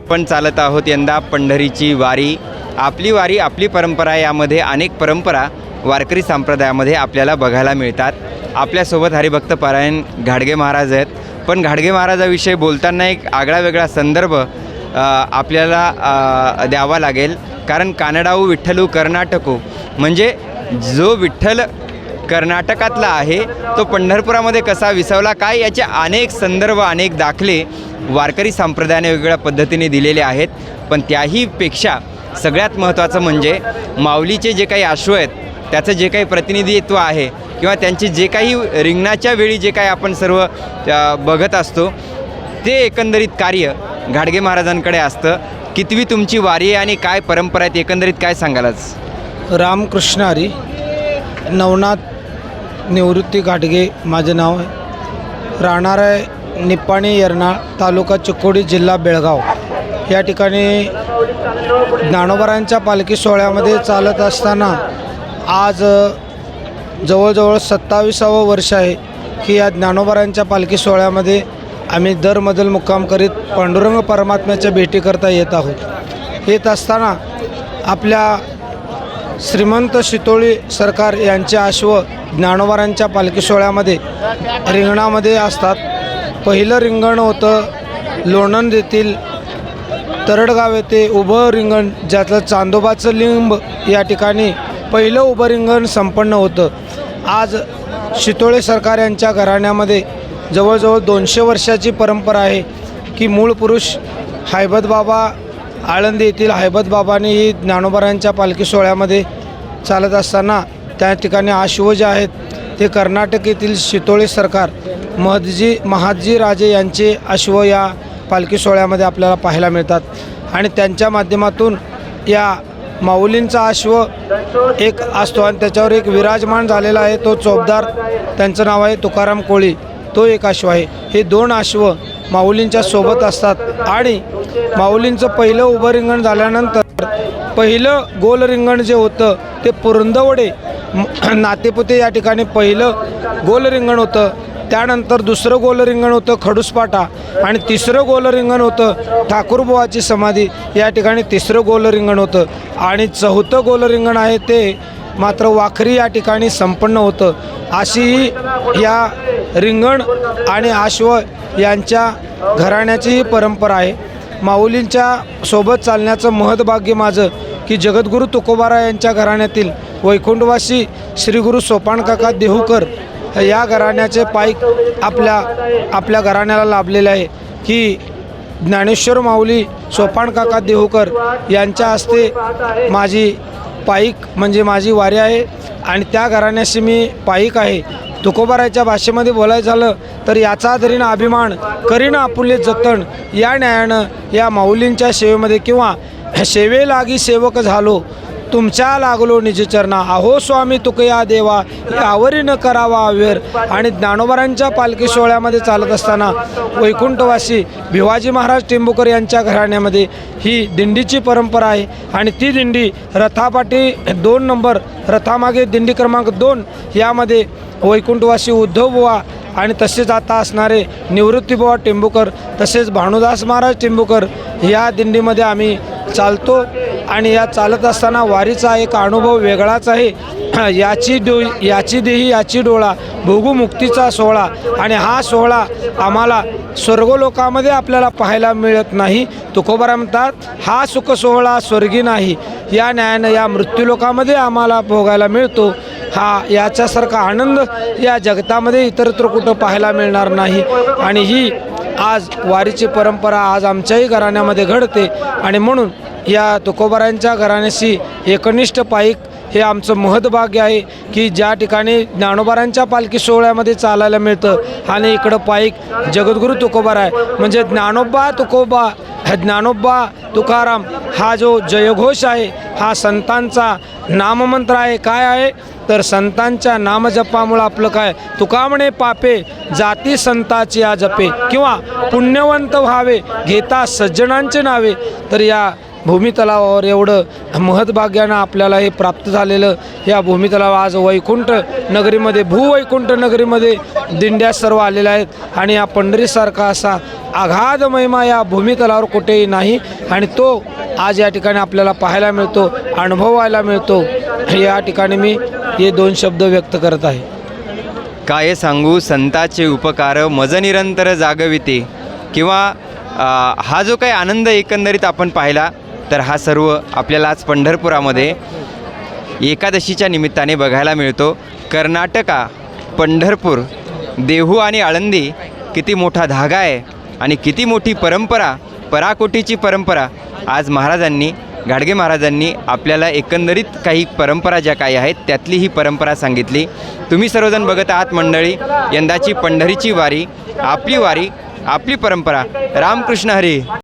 आपण चालत आहोत यंदा पंढरीची वारी. आपली वारी आपली परंपरा, यामध्ये अनेक परंपरा वारकरी संप्रदायामध्ये आपल्याला बघायला मिळतात. आपल्यासोबत हरिभक्त पारायण घाडगे महाराज आहेत. पण घाडगे महाराजाविषयी बोलताना एक आगळा वेगळा संदर्भ आपल्याला द्यावा लागेल. कारण कानडाऊ विठ्ठलू कर्नाटकू, म्हणजे जो विठ्ठल कर्नाटकातला आहे तो पंढरपुरामध्ये कसा विसावला काय, याचे अनेक संदर्भ अनेक दाखले वारकरी संप्रदायाने वेगवेगळ्या पद्धतीने दिलेले आहेत. पण त्याहीपेक्षा सगळ्यात महत्त्वाचं म्हणजे माऊलीचे जे काही अश्व आहेत त्याचं जे काही प्रतिनिधित्व आहे किंवा त्यांचे जे काही रिंगणाच्या वेळी जे काही आपण सर्व बघत असतो ते एकंदरीत कार्य घाडगे महाराजांकडे असतं. कितवी तुमची वारी आहे आणि काय परंपरा आहेत, एकंदरीत काय सांगालच? रामकृष्ण हरी. नवनाथ निवृत्ती घाडगे माझे नाव आहे. राहणार आहे निपाणी यर्नाळ, तालुका चिकोडी, जिल्हा बेळगाव. या ठिकाणी ज्ञानोबारांच्या पालखी सोहळ्यामध्ये चालत असताना आज जवळजवळ 27वं वर्ष आहे की या ज्ञानोबारांच्या पालखी सोहळ्यामध्ये आम्ही दरमधल मुक्काम करीत पांडुरंग परमात्म्याच्या भेटीकरता येत आहोत. येत असताना आपल्या श्रीमंत शितोळी सरकार यांचे अश्व ज्ञानोबारांच्या पालखी सोहळ्यामध्ये रिंगणामध्ये असतात. पहिलं रिंगण होतं लोणंद येथील तरडगाव येथे उभं रिंगण, ज्यातलं चांदोबाचं लिंब या ठिकाणी पहिलं उभं रिंगण संपन्न होतं. आज शितोळे सरकार यांच्या घराण्यामध्ये जवळजवळ 200 वर्षाची परंपरा आहे की मूळ पुरुष हैबत बाबा आळंदी येथील हैबत बाबांनी ही ज्ञानोबारांच्या पालखी सोहळ्यामध्ये चालत असताना त्या ठिकाणी अश्व जे आहेत ते कर्नाटक येथील शितोळे सरकार महादजी राजे यांचे अश्व या पालखी सोहळ्यामध्ये आपल्याला पाहायला मिळतात. आणि त्यांच्या माध्यमातून या माऊलींचा अश्व एक असतो आणि त्याच्यावर एक विराजमान झालेला आहे, तो चोपदार, त्यांचं नाव आहे तुकाराम कोळी, तो एक अश्व आहे. हे 2 अश्व माऊलींच्या सोबत असतात. आणि माऊलींचं पहिलं उभं रिंगण झाल्यानंतर पहिलं गोल रिंगण जे होतं ते पुरंदवडे नातेपुते या ठिकाणी पहिलं गोल रिंगण होतं. त्यानंतर दुसरं गोल रिंगण होतं खडूसपाटा आणि तिसरं गोल रिंगण होतं ठाकूरबुवाची समाधी, या ठिकाणी तिसरं गोल रिंगण होतं. आणि चौथं गोल रिंगण आहे ते मात्र वाखरी या ठिकाणी संपन्न होतं. अशी ही या रिंगण आणि अश्व यांच्या घराण्याची ही परंपरा आहे. माऊलींच्या सोबत चालण्याचं महत्भाग्य माझं की जगद्गुरू तुकोबाराय यांच्या घराण्यातील वैकुंठवासी श्री गुरु सोपानकाका देहूकर या घराण्याचे पाईक आपल्या घराण्याला लाभलेले आहे की ज्ञानेश्वर माऊली सोपानकाका देहूकर यांच्या हस्ते माझी पाईक म्हणजे माझी वारी आहे आणि त्या घराण्याशी मी पाईक आहे. तुकोबारायच्या भाषेमध्ये बोलायचं झालं तर याचा धरीन अभिमान करीन आपुले जतन, या न्यायानं या माऊलींच्या सेवेमध्ये किंवा सेवे लागी सेवक झालो, तुमच्या लागलो निजचरणा, अहो स्वामी तुकया देवा, यावरी न करावा अवेर. आणि ज्ञानोबारांच्या पालखी सोहळ्यामध्ये चालत असताना वैकुंठवासी भिवाजी महाराज टेंभुकर यांच्या घराण्यामध्ये ही दिंडीची परंपरा आहे. आणि ती दिंडी रथापाठी 2 नंबर, रथामागे दिंडी क्रमांक 2 यामध्ये वैकुंठवासी उद्धवबुवा आणि तसेच आता असणारे निवृत्तीबुवा टेंभुकर तसेच भानुदास महाराज टेंभुकर या दिंडीमध्ये आम्ही चालतो. आणि या चालत असताना वारीचा एक अनुभव वेगळाच आहे. याची देही याची डोळा, भोगुमुक्तीचा सोहळा. आणि हा सोहळा आम्हाला स्वर्गलोकामध्ये आपल्याला पाहायला मिळत नाही. तुकोबारा म्हणतात हा सुख सोहळा स्वर्गी नाही, या न्यायानं या मृत्यूलोकामध्ये आम्हाला भोगायला मिळतो. हा याच्यासारखा आनंद या जगतामध्ये इतरत्र कुठं पाहायला मिळणार नाही. आणि ही आज वारीची परंपरा आज आमच्याही घराण्यामध्ये घडते. आणि म्हणून या तुकोबारांच्या घराण्याशी एकनिष्ठ पाईक हे आमचं महत्भाग्य आहे की ज्या ठिकाणी ज्ञानोबारांच्या पालखी सोहळ्यामध्ये चालायला मिळतं आणि इकडं पाईक जगद्गुरू तुकोबारा आहे. म्हणजे ज्ञानोबा तुकोबा, ज्ञानोबा तुकाराम हा जो जयघोष आहे हा संतांचा नाममंत्र आहे. काय आहे तर संतांच्या नामजपामुळं आपलं काय, तुका म्हणे पापे जाती संताची या जपे, किंवा पुण्यवंत व्हावे घेता सज्जनांचे नावे. तर या भूमितलावावर एवढं महत्भाग्यानं आपल्याला हे प्राप्त झालेलं या भूमितलाव आज वैकुंठ नगरीमध्ये, भूवैकुंठ नगरीमध्ये दिंड्या सर्व आलेल्या आहेत. आणि या पंढरीसारखा असा अगाध महिमा या भूमितलावर कुठेही नाही आणि तो आज या ठिकाणी आपल्याला पाहायला मिळतो, अनुभवायला मिळतो. या ठिकाणी मी हे 2 शब्द व्यक्त करत आहे. काय सांगू संताचे उपकार मज निरंतर जागविते. किंवा हा जो काही आनंद एकंदरीत आपण पाहिला तर हा सर्व आपल्याला आज पंढरपुरामध्ये एकादशीच्या निमित्ताने बघायला मिळतो. कर्नाटका, पंढरपूर, देहू आणि आळंदी किती मोठा धागा आहे आणि किती मोठी परंपरा, पराकोटीची परंपरा आज महाराजांनी, गाडगे महाराजांनी आपल्याला एकंदरीत काही परंपरा ज्या काही आहेत त्यातली ही परंपरा सांगितली. तुम्ही सर्वजण बघत आहात मंडळी, यंदाची पंढरीची वारी, आपली परंपरा. रामकृष्ण हरी.